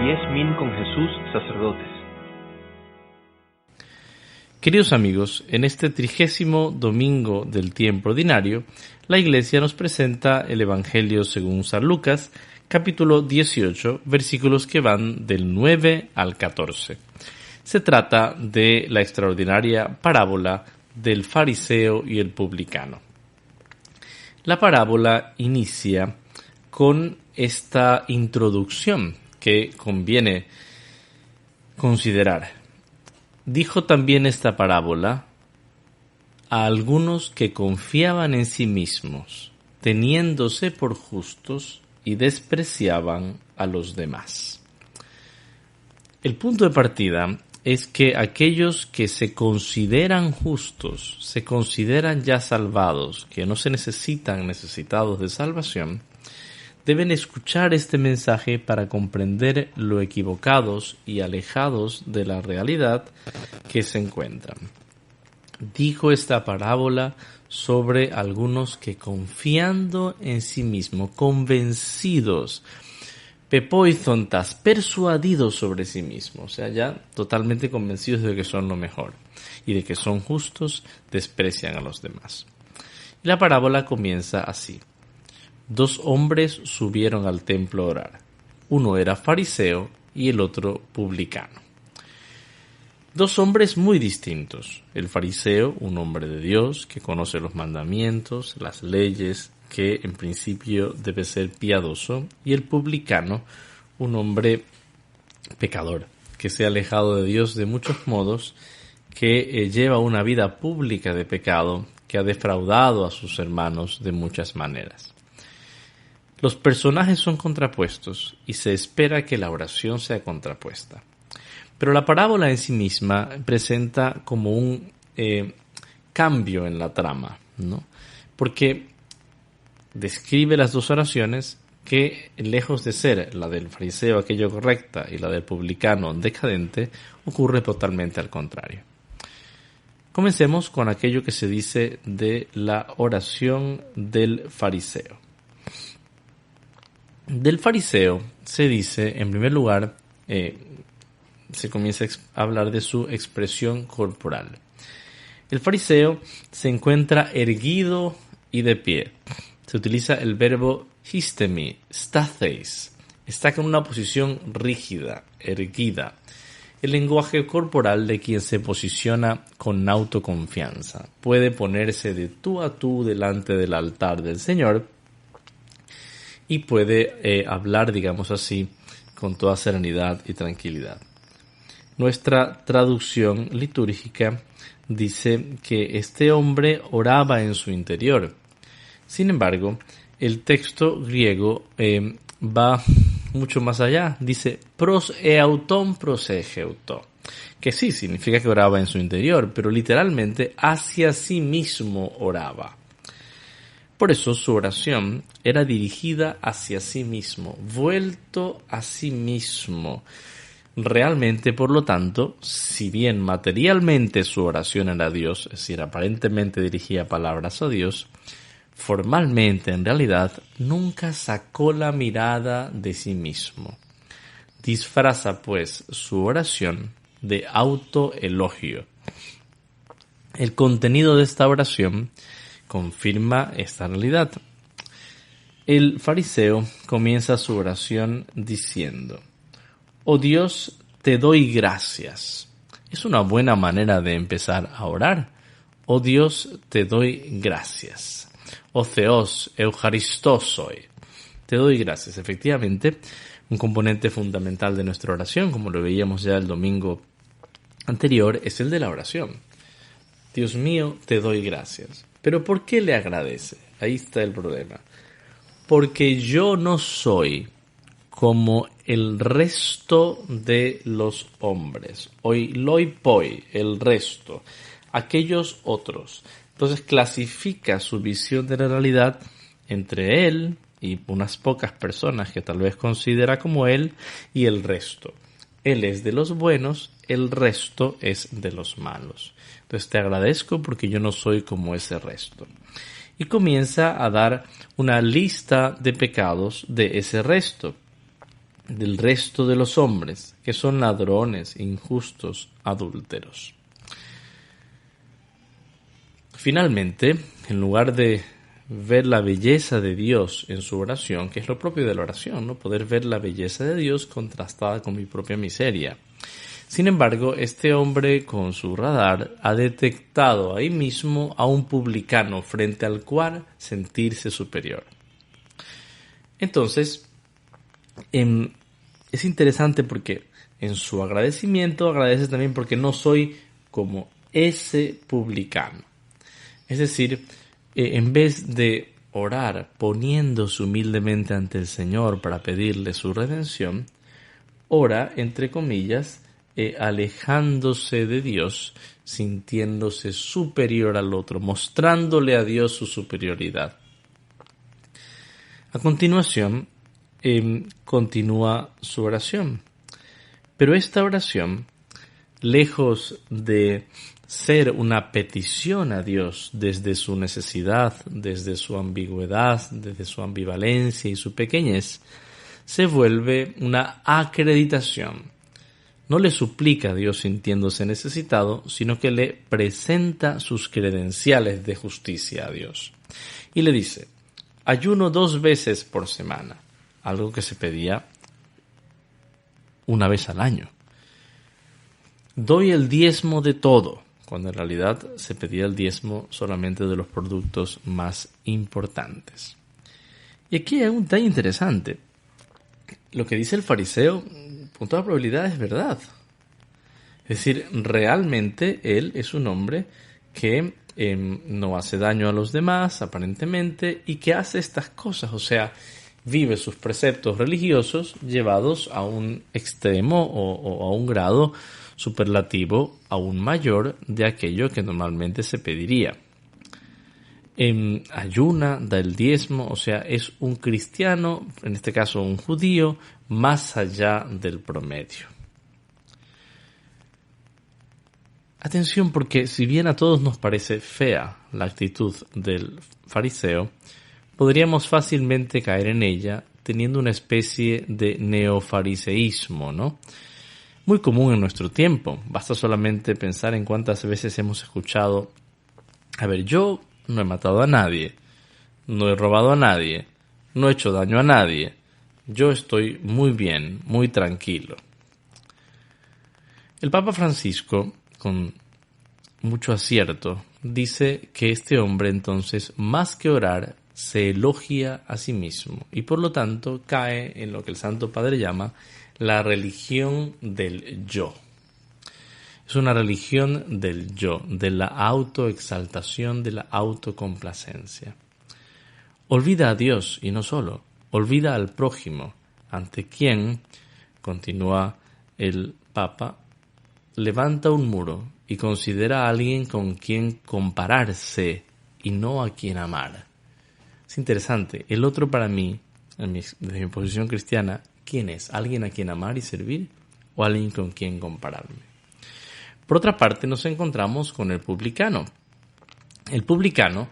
10.000 con Jesús, sacerdotes. Queridos amigos, en este 30º domingo del tiempo ordinario, la Iglesia nos presenta el Evangelio según San Lucas, capítulo 18, versículos que van del 9 al 14. Se trata de la extraordinaria parábola del fariseo y el publicano. La parábola inicia con esta introducción que conviene considerar. Dijo también esta parábola a algunos que confiaban en sí mismos, teniéndose por justos y despreciaban a los demás. El punto de partida es que aquellos que se consideran justos, se consideran ya salvados, que no se necesitados de salvación, deben escuchar este mensaje para comprender lo equivocados y alejados de la realidad que se encuentran. Dijo esta parábola sobre algunos que confiando en sí mismos, convencidos, pepoizontas, persuadidos sobre sí mismos, o sea, ya totalmente convencidos de que son lo mejor y de que son justos, desprecian a los demás. Y la parábola comienza así. 2 hombres subieron al templo a orar. Uno era fariseo y el otro publicano. 2 hombres muy distintos. El fariseo, un hombre de Dios que conoce los mandamientos, las leyes, que en principio debe ser piadoso, y el publicano, un hombre pecador, que se ha alejado de Dios de muchos modos, que lleva una vida pública de pecado, que ha defraudado a sus hermanos de muchas maneras. Los personajes son contrapuestos y se espera que la oración sea contrapuesta. Pero la parábola en sí misma presenta como un cambio en la trama, ¿no? Porque describe las 2 oraciones que, lejos de ser la del fariseo aquello correcta y la del publicano decadente, ocurre totalmente al contrario. Comencemos con aquello que se dice de la oración del fariseo. Del fariseo se dice, en primer lugar, se comienza a hablar de su expresión corporal. El fariseo se encuentra erguido y de pie. Se utiliza el verbo histemi, statheis. Está en una posición rígida, erguida. El lenguaje corporal de quien se posiciona con autoconfianza. Puede ponerse de tú a tú delante del altar del Señor y puede hablar, digamos así, con toda serenidad y tranquilidad. Nuestra traducción litúrgica dice que este hombre oraba en su interior. Sin embargo, el texto griego va mucho más allá. Dice pros eauton prosegeuto, que sí significa que oraba en su interior, pero literalmente hacia sí mismo oraba. Por eso su oración era dirigida hacia sí mismo, vuelto a sí mismo. Realmente, por lo tanto, si bien materialmente su oración era a Dios, es decir, aparentemente dirigía palabras a Dios, formalmente, en realidad, nunca sacó la mirada de sí mismo. Disfraza, pues, su oración de autoelogio. El contenido de esta oración confirma esta realidad. El fariseo comienza su oración diciendo: «Oh Dios, te doy gracias». Es una buena manera de empezar a orar. «Oh Dios, te doy gracias». «Oh Theos, Eucharistos soy». Te doy gracias. Efectivamente, un componente fundamental de nuestra oración, como lo veíamos ya el domingo anterior, es el de la oración. Dios mío, te doy gracias. ¿Pero por qué le agradece? Ahí está el problema. Porque yo no soy como el resto de los hombres. Oiloi poi, el resto. Aquellos otros. Entonces clasifica su visión de la realidad entre él y unas pocas personas que tal vez considera como él y el resto. Él es de los buenos, el resto es de los malos. Entonces te agradezco porque yo no soy como ese resto. Y comienza a dar una lista de pecados de ese resto. del resto de los hombres, que son ladrones, injustos, adúlteros. Finalmente, en lugar de ver la belleza de Dios en su oración, que es lo propio de la oración, ¿no? Poder ver la belleza de Dios contrastada con mi propia miseria. Sin embargo, este hombre con su radar ha detectado ahí mismo a un publicano frente al cual sentirse superior. Entonces, es interesante porque en su agradecimiento agradece también porque no soy como ese publicano. Es decir, en vez de orar poniéndose humildemente ante el Señor para pedirle su redención, ora, entre comillas, alejándose de Dios, sintiéndose superior al otro, mostrándole a Dios su superioridad. A continuación, continúa su oración. Pero esta oración, lejos de ser una petición a Dios desde su necesidad, desde su ambigüedad, desde su ambivalencia y su pequeñez, se vuelve una acreditación. No le suplica a Dios sintiéndose necesitado, sino que le presenta sus credenciales de justicia a Dios. Y le dice: ayuno 2 veces por semana, algo que se pedía una vez al año. Doy el diezmo de todo, cuando en realidad se pedía el diezmo solamente de los productos más importantes. Y aquí hay un detalle interesante. Lo que dice el fariseo, con toda probabilidad, es verdad. Es decir, realmente él es un hombre que no hace daño a los demás, aparentemente, y que hace estas cosas, o sea, vive sus preceptos religiosos llevados a un extremo o a un grado superlativo aún mayor de aquello que normalmente se pediría. Ayuna, da el diezmo, o sea, es un cristiano, en este caso un judío, más allá del promedio. Atención, porque si bien a todos nos parece fea la actitud del fariseo, podríamos fácilmente caer en ella teniendo una especie de neofariseísmo, ¿no? Muy común en nuestro tiempo. Basta solamente pensar en cuántas veces hemos escuchado: a ver, yo no he matado a nadie, no he robado a nadie, no he hecho daño a nadie, yo estoy muy bien, muy tranquilo. El Papa Francisco, con mucho acierto, dice que este hombre entonces, más que orar, se elogia a sí mismo y por lo tanto cae en lo que el Santo Padre llama la religión del yo. Es una religión del yo, de la autoexaltación, de la autocomplacencia. Olvida a Dios y no solo, olvida al prójimo, ante quien, continúa el Papa, levanta un muro y considera a alguien con quien compararse y no a quien amar. Es interesante, el otro para mí, desde mi posición cristiana, ¿quién es? ¿Alguien a quien amar y servir o alguien con quien compararme? Por otra parte, nos encontramos con el publicano. El publicano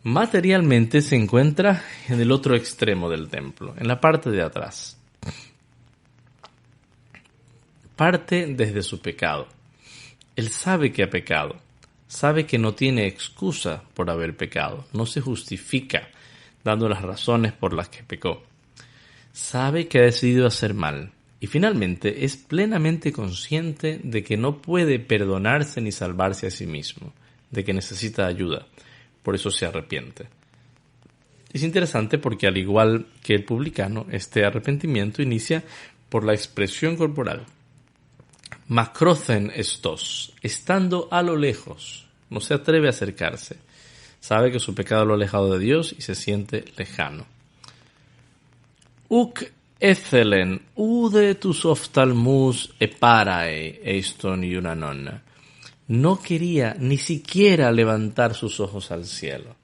materialmente se encuentra en el otro extremo del templo, en la parte de atrás. Parte desde su pecado. Él sabe que ha pecado, sabe que no tiene excusa por haber pecado, no se justifica dando las razones por las que pecó. Sabe que ha decidido hacer mal. Y finalmente es plenamente consciente de que no puede perdonarse ni salvarse a sí mismo, de que necesita ayuda. Por eso se arrepiente. Es interesante porque al igual que el publicano, este arrepentimiento inicia por la expresión corporal. Macrocen estos, estando a lo lejos, no se atreve a acercarse. Sabe que su pecado lo ha alejado de Dios y se siente lejano. Uc Ethelen, ude tus oftalmus eparae eiston iunanon. No quería ni siquiera levantar sus ojos al cielo.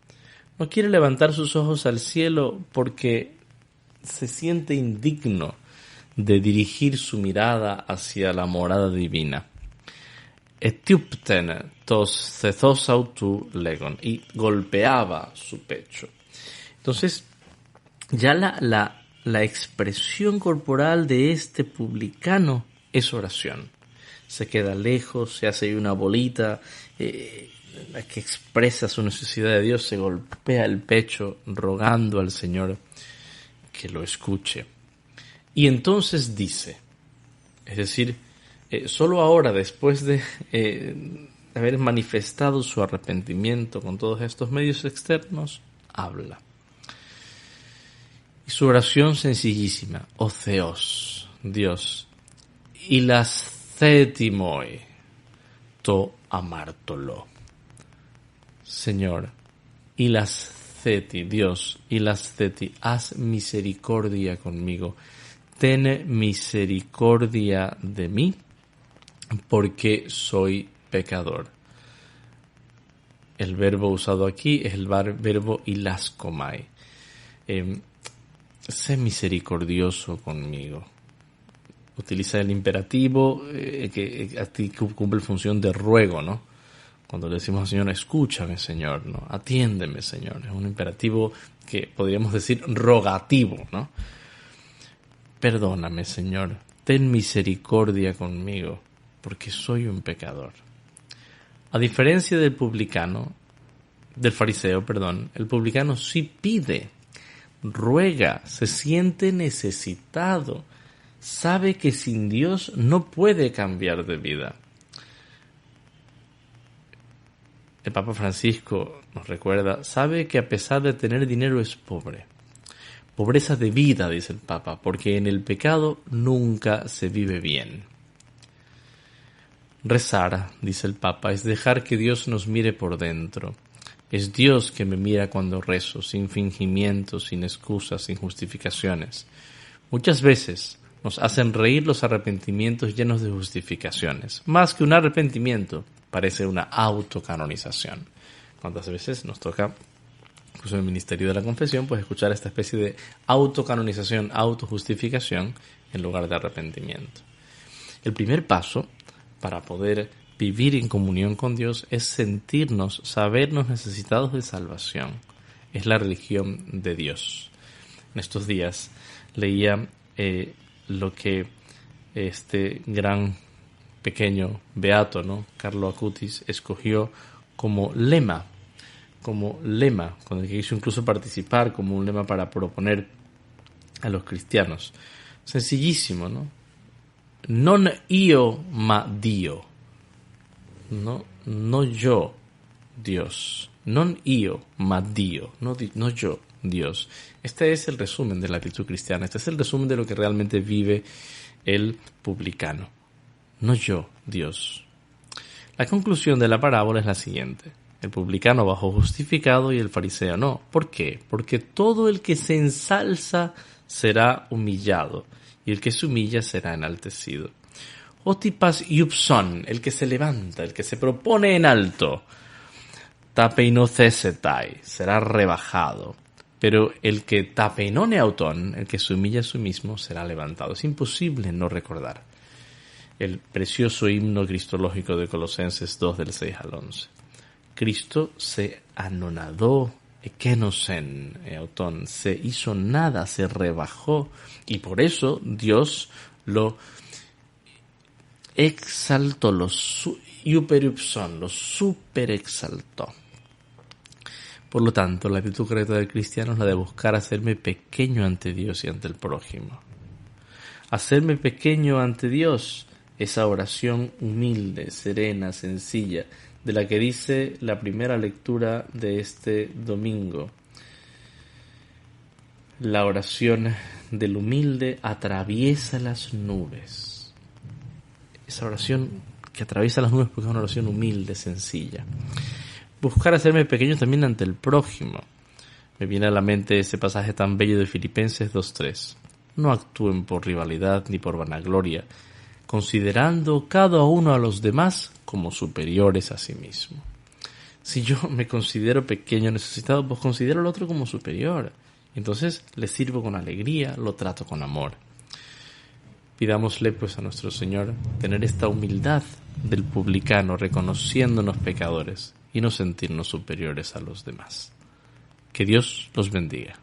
No quiere levantar sus ojos al cielo porque se siente indigno de dirigir su mirada hacia la morada divina. Etiupten tos cethos autu legon, y golpeaba su pecho. Entonces, ya la la expresión corporal de este publicano es oración. Se queda lejos, se hace una bolita, la que expresa su necesidad de Dios, se golpea el pecho rogando al Señor que lo escuche. Y entonces dice, es decir, solo ahora, después de haber manifestado su arrepentimiento con todos estos medios externos, habla. Y su oración sencillísima, «O Theos, Dios, y las Thetimoi, to amártolo». Señor, y las Theti, Dios, y las Theti, haz misericordia conmigo. Ten misericordia de mí, porque soy pecador. El verbo usado aquí es el verbo ilaskomai. Sé misericordioso conmigo. Utiliza el imperativo que aquí cumple función de ruego, ¿no? Cuando le decimos al Señor, escúchame, Señor, ¿no? Atiéndeme, Señor. Es un imperativo que podríamos decir rogativo, ¿no? Perdóname, Señor. Ten misericordia conmigo, porque soy un pecador. A diferencia del fariseo, el publicano sí pide, ruega, se siente necesitado, sabe que sin Dios no puede cambiar de vida. El Papa Francisco nos recuerda, sabe que a pesar de tener dinero es pobre. Pobreza de vida, dice el Papa, porque en el pecado nunca se vive bien. Rezar, dice el Papa, es dejar que Dios nos mire por dentro. Es Dios que me mira cuando rezo, sin fingimientos, sin excusas, sin justificaciones. Muchas veces nos hacen reír los arrepentimientos llenos de justificaciones. Más que un arrepentimiento, parece una autocanonización. ¿Cuántas veces nos toca, incluso en el Ministerio de la Confesión, pues escuchar esta especie de autocanonización, autojustificación, en lugar de arrepentimiento? El primer paso para poder vivir en comunión con Dios es sentirnos, sabernos necesitados de salvación. Es la religión de Dios. En estos días leía lo que este gran pequeño beato, ¿no? Carlo Acutis, escogió como lema, con el que quiso incluso participar, como un lema para proponer a los cristianos. Sencillísimo, ¿no? Non io ma Dio. No yo, Dios. Non io ma Dio. No yo, Dios. Este es el resumen de la actitud cristiana. Este es el resumen de lo que realmente vive el publicano. No yo, Dios. La conclusión de la parábola es la siguiente. El publicano bajó justificado y el fariseo no. ¿Por qué? Porque todo el que se ensalza será humillado y el que se humilla será enaltecido. Otipas iupson, el que se levanta, el que se propone en alto. Tapeinocesetai, será rebajado. Pero el que tapeinone auton, el que se humilla a sí mismo, será levantado. Es imposible no recordar el precioso himno cristológico de Colosenses 2 del 6 al 11. Cristo se anonadó, ekenosen, auton, se hizo nada, se rebajó, y por eso Dios lo exaltó, lo superexaltó. Por lo tanto, la actitud correcta del cristiano es la de buscar hacerme pequeño ante Dios y ante el prójimo. Hacerme pequeño ante Dios, esa oración humilde, serena, sencilla, de la que dice la primera lectura de este domingo. La oración del humilde atraviesa las nubes. Esa oración que atraviesa las nubes porque es una oración humilde, sencilla. Buscar hacerme pequeño también ante el prójimo. Me viene a la mente ese pasaje tan bello de Filipenses 2:3. No actúen por rivalidad ni por vanagloria, considerando cada uno a los demás como superiores a sí mismo. Si yo me considero pequeño, necesitado, pues considero al otro como superior. Entonces le sirvo con alegría, lo trato con amor. Pidámosle pues a nuestro Señor tener esta humildad del publicano, reconociéndonos pecadores y no sentirnos superiores a los demás. Que Dios los bendiga.